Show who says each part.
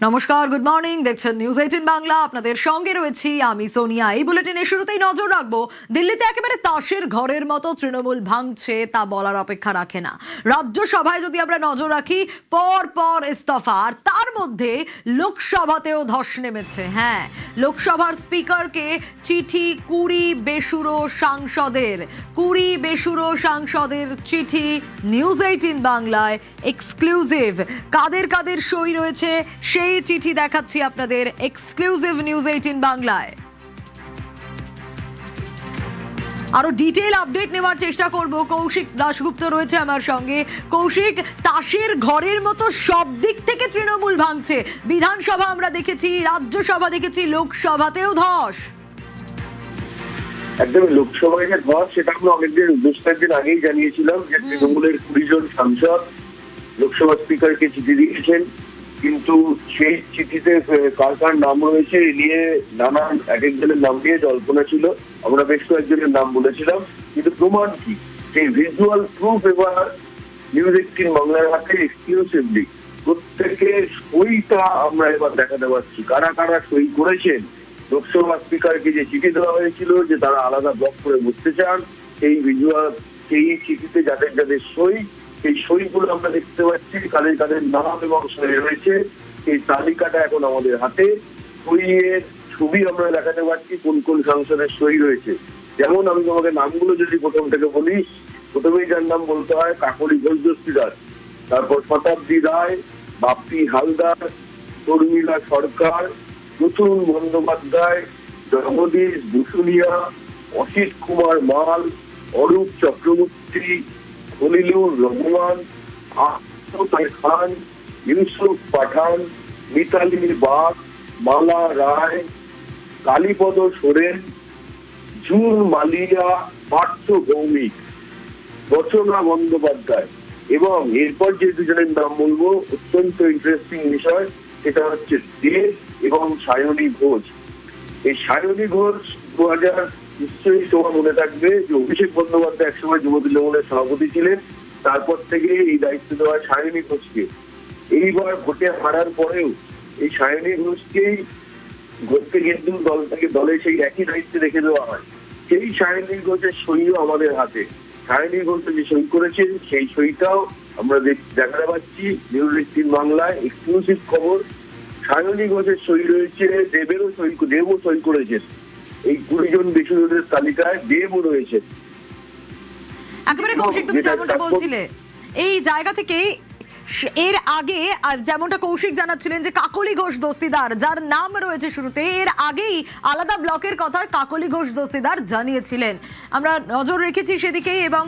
Speaker 1: নমস্কার, good morning. দেখছেন news 18 Bangla. আপনাদের সঙ্গে রয়েছি আমি সোনিয়া। এই বুলেটিনের শুরুতেই নজর রাখবো, দিল্লিতে একেবারে তাসের ঘরের মতো তৃণমূল ভাঙছে তা বলার অপেক্ষা রাখে না। রাজ্যসভায় যদি আমরা নজর রাখি, পর পর ইস্তফা, আর তার মধ্যে লোকসভাতেও ধস নেমেছে। হ্যাঁ, লোকসভার স্পিকারকে চিঠি 20 বেসুরো সাংসদের চিঠি নিউজ 18 বাংলায় এক্সক্লুসিভ। কাদের কাদের সই রয়েছে সেই চিঠি দেখাচ্ছি আপনাদের এক্সক্লুসিভ নিউজ 18 বাংলায়। আরো ডিটেইল আপডেট নেওয়ার চেষ্টা করব। কৌশিক দাশগুপ্ত রয়েছে আমার সঙ্গে। কৌশিক, তাসের ঘরের মতো সব দিক থেকে তৃণমূল ভাঙছে। বিধানসভা আমরা দেখেছি, রাজ্যসভা দেখেছি, লোকসভাতেও ধস।
Speaker 2: একদম লোকসভায় যে ধস, সেটা আমরা অনেকদিন বেশ কয়েকদিন আগেই জানিয়েছিলাম যে তৃণমূলের 20 জন সাংসদ লোকসভা স্পিকারকে চিঠি দিয়েছেন, কিন্তু সেই চিঠিতে কার কার নাম রয়েছে এ নিয়ে নানান এক একজনের নাম নিয়ে জল্পনা ছিল। আমরা বেশ কয়েকজনের নাম বলেছিলাম, কিন্তু প্রমাণ কি, সেই ভিজুয়াল প্রুফ এবার নিউজ 18 বাংলার হাতে এক্সক্লুসিভলি প্রত্যেকের সইটা আমরা এবার দেখাতে পারছি। কারা কারা সই করেছেন, লোকসভা স্পিকারকে যে চিঠি দেওয়া হয়েছিল যে তারা আলাদা ব্লক করে বসতে চান, সেই ভিজুয়াল, সেই চিঠিতে যাদের যাদের সই, সেই সইগুলো আমরা দেখতে পাচ্ছি। কাদের কাদের নাম এবং সই রয়েছে এই তালিকাটা এখন আমাদের হাতে। সইয়ের ছবি আমরা দেখাতে পারছি, কোন কোন সাংসদের সই রয়েছে। যেমন আমি তোমাকে নামগুলো যদি প্রথম থেকে বলি, প্রথমেই যার নাম বলতে হয় কাকলি ঘোষ দস্তিদার, তারপর শতাব্দী রায়, বাপ্পি হালদার, শর্মিলা সরকার, নতুন বন্দ্যোপাধ্যায়, জগদীশ ভূষুনিয়া, অসিত কুমার মাল, অরূপ চক্রবর্তী, খলিলুর রহমান, আশফাক খান, ইউসুফ পাঠান, মিতালি বাগ, মালা রায়, কালীপদ সোরেন, জুন মালিয়া, পার্থ ভৌমিক, রচনা বন্দ্যোপাধ্যায়। এবং এরপর যে দুজনের নাম বলবো, অত্যন্ত ইন্টারেস্টিং বিষয়, সেটা হচ্ছে দেব এবং সায়নী ঘোষ। এই সায়নী ঘোষ 2000, নিশ্চয়ই তোমার মনে থাকবে যে অভিষেক বন্দ্যোপাধ্যায় একসময় যুব তৃণমূলের সভাপতি ছিলেন, তারপর থেকে এই দায়িত্ব দেওয়া সায়নী ঘোষকে। এইবার ভোটে হারার পরেও এই সায়নী ঘোষকে কিন্তু দলে সেই একই দায়িত্বে রেখে দেওয়া হয়। সেই সায়নী ঘোষের সইও আমাদের হাতে। সায়নী ঘোষ যে সই করেছেন সেই সইটাও আমরা দেখাতে পাচ্ছি নিউজ 18 বাংলায় এক্সক্লুসিভ খবর। সায়নী ঘোষের সই রয়েছে, দেবও সই করেছেন। এই 20 জন বেসুরোদের তালিকায় দেবও রয়েছে।
Speaker 1: একেবারে কৌশিক, তুমি যেমনটা বলছিলে, এই জায়গা থেকে এর আগে যেমনটা কৌশিক জানাচ্ছিলেন যে কাকলি ঘোষ দস্তিদার যার নাম রয়েছে শুরুতে, এর আগেই আলাদা ব্লকের কথা কাকলি ঘোষ দস্তিদার জানিয়েছিলেন। আমরা নজর রেখেছি সেদিকেই এবং